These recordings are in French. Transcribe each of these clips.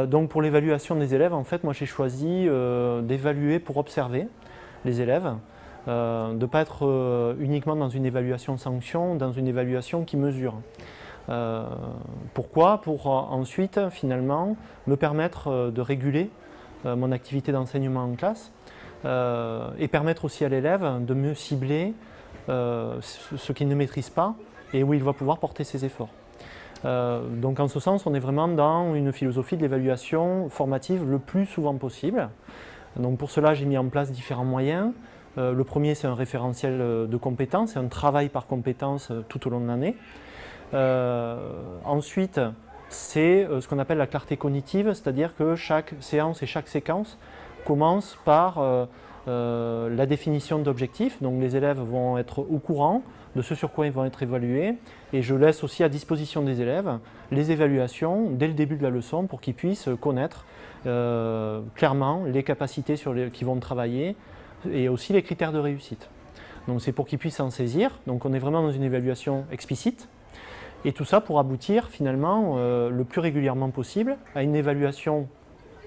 Donc pour l'évaluation des élèves, en fait, moi j'ai choisi d'évaluer pour observer les élèves, de ne pas être uniquement dans une évaluation sanction, dans une évaluation qui mesure. Pourquoi? Pour ensuite, finalement, me permettre de réguler mon activité d'enseignement en classe et permettre aussi à l'élève de mieux cibler ce qu'il ne maîtrise pas et où il va pouvoir porter ses efforts. Donc en ce sens, on est vraiment dans une philosophie de l'évaluation formative le plus souvent possible. Donc pour cela, j'ai mis en place différents moyens. Le premier, c'est un référentiel de compétences, c'est un travail par compétences tout au long de l'année. Ensuite, c'est ce qu'on appelle la clarté cognitive, c'est-à-dire que chaque séance et chaque séquence commence par la définition d'objectifs. Donc les élèves vont être au courant de ce sur quoi ils vont être évalués et je laisse aussi à disposition des élèves les évaluations dès le début de la leçon pour qu'ils puissent connaître clairement les capacités sur qu'ils vont travailler et aussi les critères de réussite. Donc c'est pour qu'ils puissent s'en saisir. Donc on est vraiment dans une évaluation explicite. Et tout ça pour aboutir finalement le plus régulièrement possible à une évaluation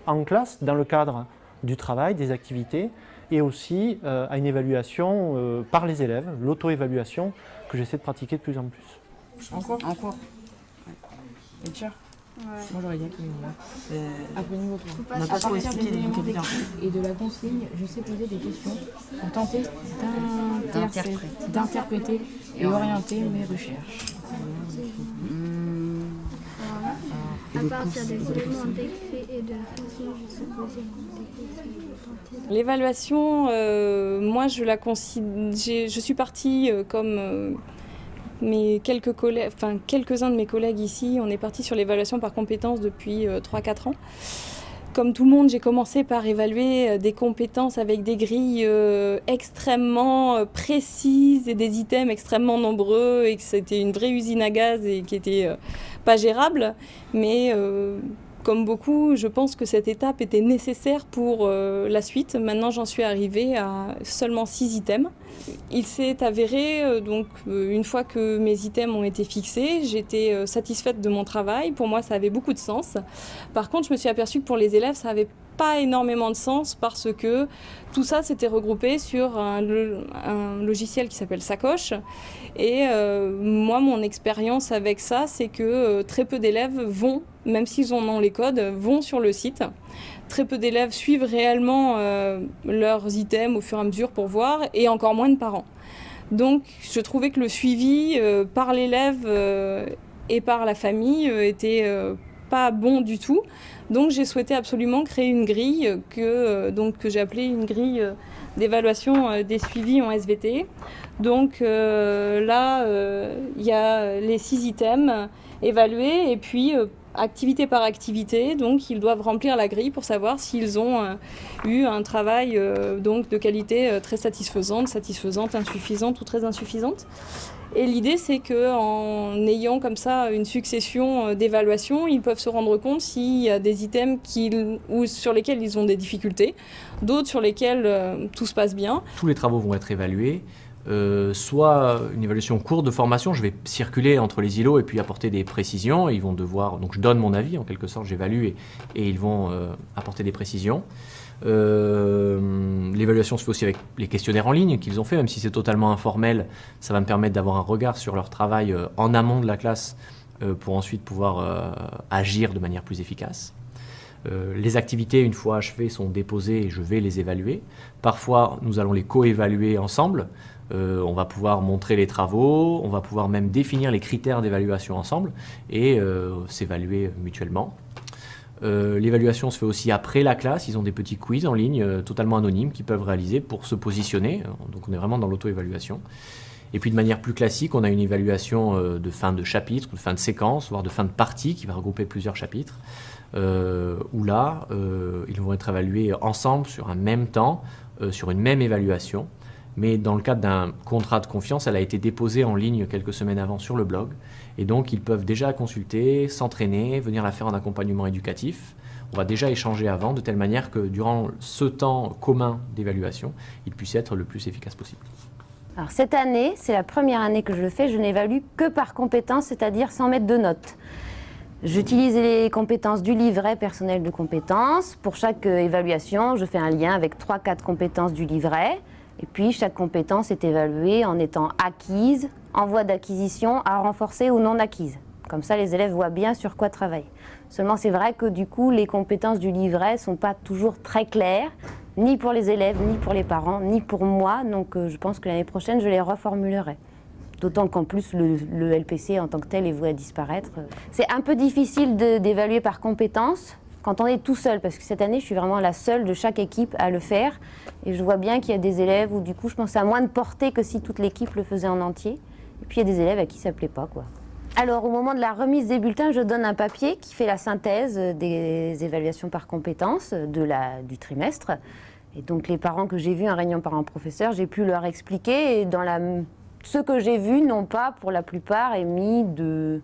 en classe dans le cadre du travail, des activités et aussi à une évaluation par les élèves, l'auto-évaluation que j'essaie de pratiquer de plus en plus. En cours. Ouais. Lecture. Ouais. Moi j'aurais bien qu'il après niveau 3. On n'a pas trop expliqué les vocabulaires. Et de la consigne, je sais poser des questions pour tenter d'interpréter et orienter mes recherches. À partir des éléments décrits et de la façon, je sais poser des questions. L'évaluation, moi je suis partie comme quelques-uns de mes collègues ici, on est parti sur l'évaluation par compétences depuis 3-4 ans. Comme tout le monde, j'ai commencé par évaluer des compétences avec des grilles extrêmement précises et des items extrêmement nombreux et que c'était une vraie usine à gaz et qui était pas gérable. Mais comme beaucoup, je pense que cette étape était nécessaire pour la suite. Maintenant, j'en suis arrivée à seulement 6 items. Il s'est avéré, donc une fois que mes items ont été fixés, j'étais satisfaite de mon travail. Pour moi, ça avait beaucoup de sens. Par contre, je me suis aperçue que pour les élèves, ça n'avait pas énormément de sens parce que tout ça s'était regroupé sur un logiciel qui s'appelle Sacoche. Et moi, mon expérience avec ça, c'est que très peu d'élèves vont, même s'ils en ont les codes, vont sur le site. Très peu d'élèves suivent réellement leurs items au fur et à mesure pour voir, et encore moins de parents. Donc je trouvais que le suivi par l'élève et par la famille était pas bon du tout. Donc j'ai souhaité absolument créer une grille que j'ai appelée une grille d'évaluation des suivis en SVT. Donc là, il y a les 6 items évalués et puis activité par activité, donc ils doivent remplir la grille pour savoir s'ils ont eu un travail donc de qualité très satisfaisante, insuffisante ou très insuffisante. Et l'idée, c'est qu'en ayant comme ça une succession d'évaluations, ils peuvent se rendre compte s'il y a des items sur lesquels ils ont des difficultés, d'autres sur lesquels tout se passe bien. Tous les travaux vont être évalués. Soit une évaluation courte de formation, je vais circuler entre les îlots et puis apporter des précisions. Ils vont devoir, donc je donne mon avis en quelque sorte, j'évalue et ils vont apporter des précisions. L'évaluation se fait aussi avec les questionnaires en ligne qu'ils ont fait, même si c'est totalement informel, ça va me permettre d'avoir un regard sur leur travail en amont de la classe pour ensuite pouvoir agir de manière plus efficace. Les activités, une fois achevées, sont déposées et je vais les évaluer. Parfois, nous allons les co-évaluer ensemble. On va pouvoir montrer les travaux, on va pouvoir même définir les critères d'évaluation ensemble et s'évaluer mutuellement. L'évaluation se fait aussi après la classe. Ils ont des petits quiz en ligne totalement anonymes qu'ils peuvent réaliser pour se positionner. Donc on est vraiment dans l'auto-évaluation. Et puis de manière plus classique, on a une évaluation de fin de chapitre, de fin de séquence, voire de fin de partie qui va regrouper plusieurs chapitres. Où là, ils vont être évalués ensemble sur un même temps, sur une même évaluation. Mais dans le cadre d'un contrat de confiance, elle a été déposée en ligne quelques semaines avant sur le blog. Et donc, ils peuvent déjà consulter, s'entraîner, venir la faire en accompagnement éducatif. On va déjà échanger avant, de telle manière que durant ce temps commun d'évaluation, il puisse être le plus efficace possible. Alors cette année, c'est la première année que je le fais, je n'évalue que par compétence, c'est-à-dire sans mettre de notes. J'utilise les compétences du livret personnel de compétences. Pour chaque évaluation, je fais un lien avec 3-4 compétences du livret. Et puis, chaque compétence est évaluée en étant acquise, en voie d'acquisition, à renforcer ou non acquise. Comme ça, les élèves voient bien sur quoi travailler. Seulement, c'est vrai que du coup, les compétences du livret ne sont pas toujours très claires, ni pour les élèves, ni pour les parents, ni pour moi. Donc, je pense que l'année prochaine, je les reformulerai. D'autant qu'en plus, le LPC en tant que tel est voué à disparaître. C'est un peu difficile d'évaluer par compétences quand on est tout seul, parce que cette année, je suis vraiment la seule de chaque équipe à le faire. Et je vois bien qu'il y a des élèves où, du coup, je pense à moins de portée que si toute l'équipe le faisait en entier. Et puis, il y a des élèves à qui ça ne plaît pas, quoi. Alors, au moment de la remise des bulletins, je donne un papier qui fait la synthèse des évaluations par compétences du trimestre. Et donc, les parents que j'ai vus en réunion parents-professeurs, j'ai pu leur expliquer. Et ceux que j'ai vus n'ont pas, pour la plupart, émis de...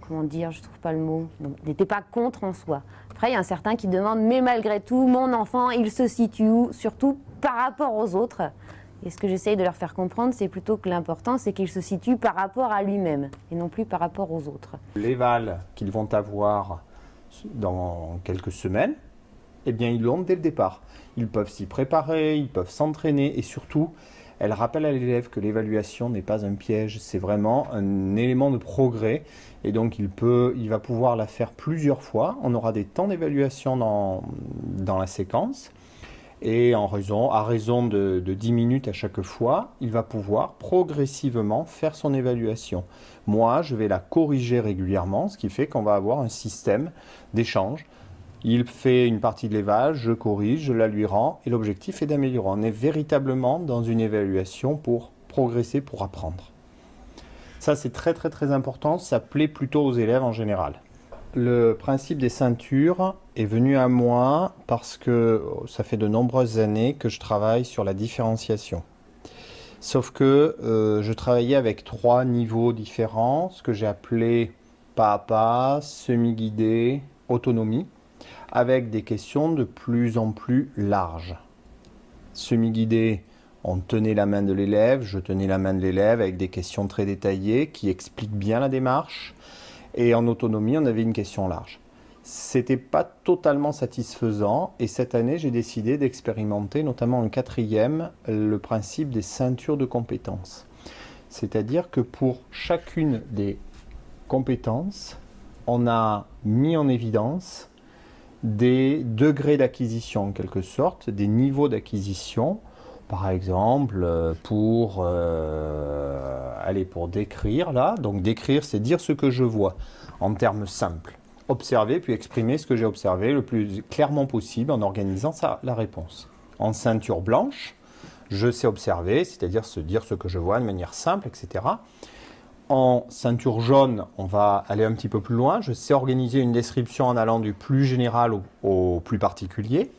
Comment dire, je ne trouve pas le mot. N'étaient pas contre en soi. Après, il y a un certain qui demande, mais malgré tout, mon enfant, il se situe où? Surtout par rapport aux autres. Et ce que j'essaye de leur faire comprendre, c'est plutôt que l'important, c'est qu'il se situe par rapport à lui-même, et non plus par rapport aux autres. L'éval qu'ils vont avoir dans quelques semaines, eh bien, ils l'ont dès le départ. Ils peuvent s'y préparer, ils peuvent s'entraîner, et surtout, elle rappelle à l'élève que l'évaluation n'est pas un piège, c'est vraiment un élément de progrès. Et donc, il va pouvoir la faire plusieurs fois. On aura des temps d'évaluation dans la séquence. Et à raison de 10 minutes à chaque fois, il va pouvoir progressivement faire son évaluation. Moi, je vais la corriger régulièrement, ce qui fait qu'on va avoir un système d'échange. Il fait une partie de l'éval, je corrige, je la lui rends, et l'objectif est d'améliorer. On est véritablement dans une évaluation pour progresser, pour apprendre. Ça, c'est très très très important, ça plaît plutôt aux élèves en général. Le principe des ceintures est venu à moi parce que ça fait de nombreuses années que je travaille sur la différenciation. Sauf que je travaillais avec 3 niveaux différents, ce que j'ai appelé pas à pas, semi-guidé, autonomie, avec des questions de plus en plus larges. Semi-guidé, on tenait la main de l'élève, je tenais la main de l'élève avec des questions très détaillées qui expliquent bien la démarche. Et en autonomie, on avait une question large. C'était pas totalement satisfaisant et cette année, j'ai décidé d'expérimenter, notamment en 4e, le principe des ceintures de compétences. C'est-à-dire que pour chacune des compétences, on a mis en évidence des degrés d'acquisition en quelque sorte, des niveaux d'acquisition. Par exemple, pour décrire là, donc décrire c'est dire ce que je vois en termes simples. Observer puis exprimer ce que j'ai observé le plus clairement possible en organisant la réponse. En ceinture blanche, je sais observer, c'est-à-dire se dire ce que je vois de manière simple, etc. En ceinture jaune, on va aller un petit peu plus loin. Je sais organiser une description en allant du plus général au plus particulier.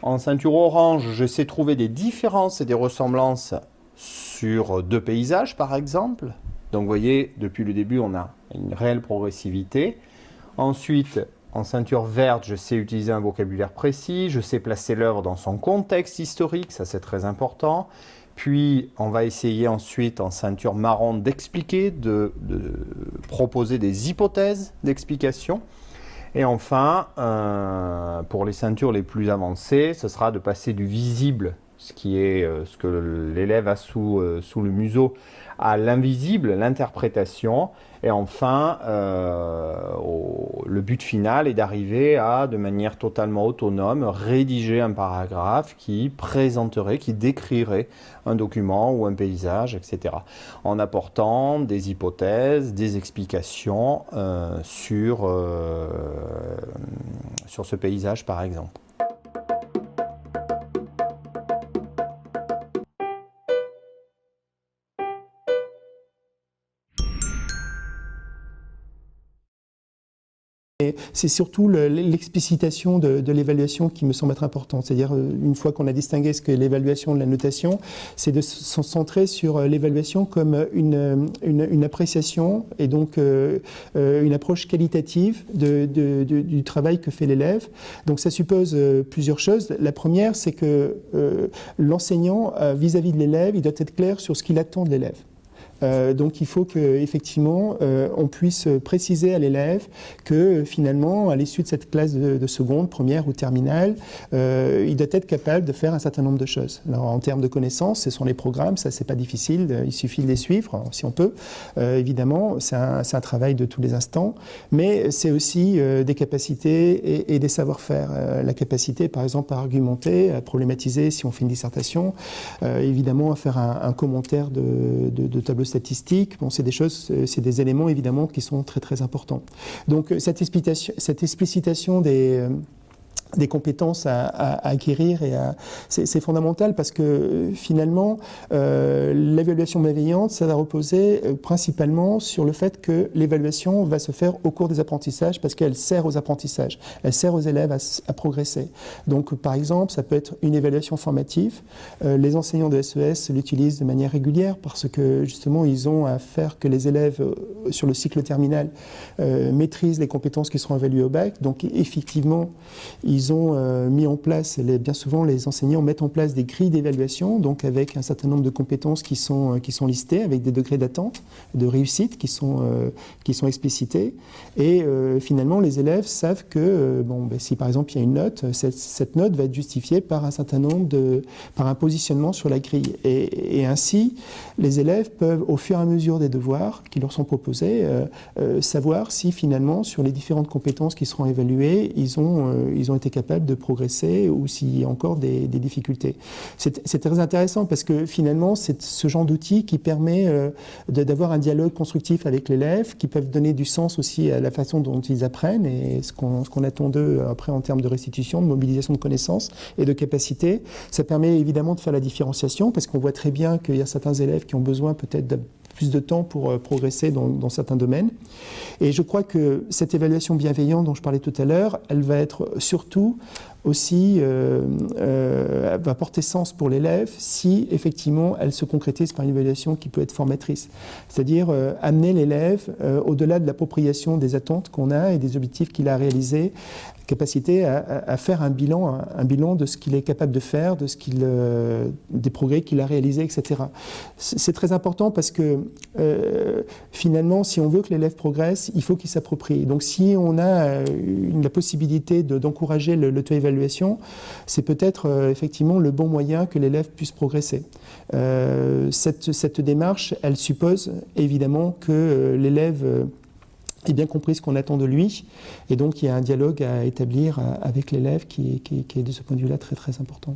En ceinture orange, je sais trouver des différences et des ressemblances sur 2 paysages, par exemple. Donc, vous voyez, depuis le début, on a une réelle progressivité. Ensuite, en ceinture verte, je sais utiliser un vocabulaire précis. Je sais placer l'œuvre dans son contexte historique, ça c'est très important. Puis, on va essayer ensuite, en ceinture marron, d'expliquer, de proposer des hypothèses d'explication. Et enfin, pour les ceintures les plus avancées, ce sera de passer du visible, ce qui est ce que l'élève a sous le museau, à l'invisible, l'interprétation. Et enfin, le but final est d'arriver à, de manière totalement autonome, rédiger un paragraphe qui présenterait, qui décrirait un document ou un paysage, etc. En apportant des hypothèses, des explications sur ce paysage, par exemple. C'est surtout l'explicitation de l'évaluation qui me semble être importante. C'est-à-dire, une fois qu'on a distingué ce qu'est l'évaluation de la notation, c'est de se centrer sur l'évaluation comme une appréciation et donc une approche qualitative du travail que fait l'élève. Donc ça suppose plusieurs choses. La première, c'est que l'enseignant, vis-à-vis de l'élève, il doit être clair sur ce qu'il attend de l'élève. Donc il faut qu'effectivement on puisse préciser à l'élève que finalement à l'issue de cette classe de seconde, première ou terminale, il doit être capable de faire un certain nombre de choses. Alors en termes de connaissances, ce sont les programmes, ça c'est pas difficile, il suffit de les suivre si on peut. Évidemment, c'est un travail de tous les instants, mais c'est aussi des capacités et des savoir-faire. La capacité par exemple à argumenter, à problématiser si on fait une dissertation, évidemment à faire un commentaire de tableau statistique. Bon, c'est des choses, c'est des éléments évidemment qui sont très très importants. Donc cette explicitation des compétences à acquérir c'est fondamental parce que finalement l'évaluation bienveillante, ça va reposer principalement sur le fait que l'évaluation va se faire au cours des apprentissages parce qu'elle sert aux apprentissages, elle sert aux élèves à progresser. Donc par exemple, ça peut être une évaluation formative. Les enseignants de SES l'utilisent de manière régulière parce que justement ils ont à faire que les élèves sur le cycle terminal maîtrisent les compétences qui seront évaluées au bac. Donc effectivement, ils ont mis en place, bien souvent les enseignants mettent en place des grilles d'évaluation, donc avec un certain nombre de compétences qui sont listées, avec des degrés d'attente, de réussite qui sont explicités. Et finalement, les élèves savent que si par exemple il y a une note, cette note va être justifiée par un certain nombre par un positionnement sur la grille. Et ainsi, les élèves peuvent, au fur et à mesure des devoirs qui leur sont proposés, savoir si finalement, sur les différentes compétences qui seront évaluées, ils ont été capables de progresser ou s'il y a encore des difficultés. C'est très intéressant parce que finalement, c'est ce genre d'outil qui permet d'avoir un dialogue constructif avec l'élève, qui peuvent donner du sens aussi à la façon dont ils apprennent et ce qu'on attend d'eux après en termes de restitution, de mobilisation de connaissances et de capacité. Ça permet évidemment de faire la différenciation parce qu'on voit très bien qu'il y a certains élèves qui ont besoin peut-être de plus de temps pour progresser dans certains domaines. Et je crois que cette évaluation bienveillante dont je parlais tout à l'heure, elle va être surtout aussi, va porter sens pour l'élève si effectivement elle se concrétise par une évaluation qui peut être formatrice. C'est-à-dire amener l'élève au-delà de l'appropriation des attentes qu'on a et des objectifs qu'il a réalisés, capacité à faire un bilan de ce qu'il est capable de faire, des progrès qu'il a réalisés, etc. C'est très important parce que finalement, si on veut que l'élève progresse, il faut qu'il s'approprie. Donc si on a la possibilité d'encourager l'auto-évaluation, c'est peut-être effectivement le bon moyen que l'élève puisse progresser. Cette démarche, elle suppose évidemment que l'élève ait bien compris ce qu'on attend de lui, et donc il y a un dialogue à établir avec l'élève qui est de ce point de vue-là très très important.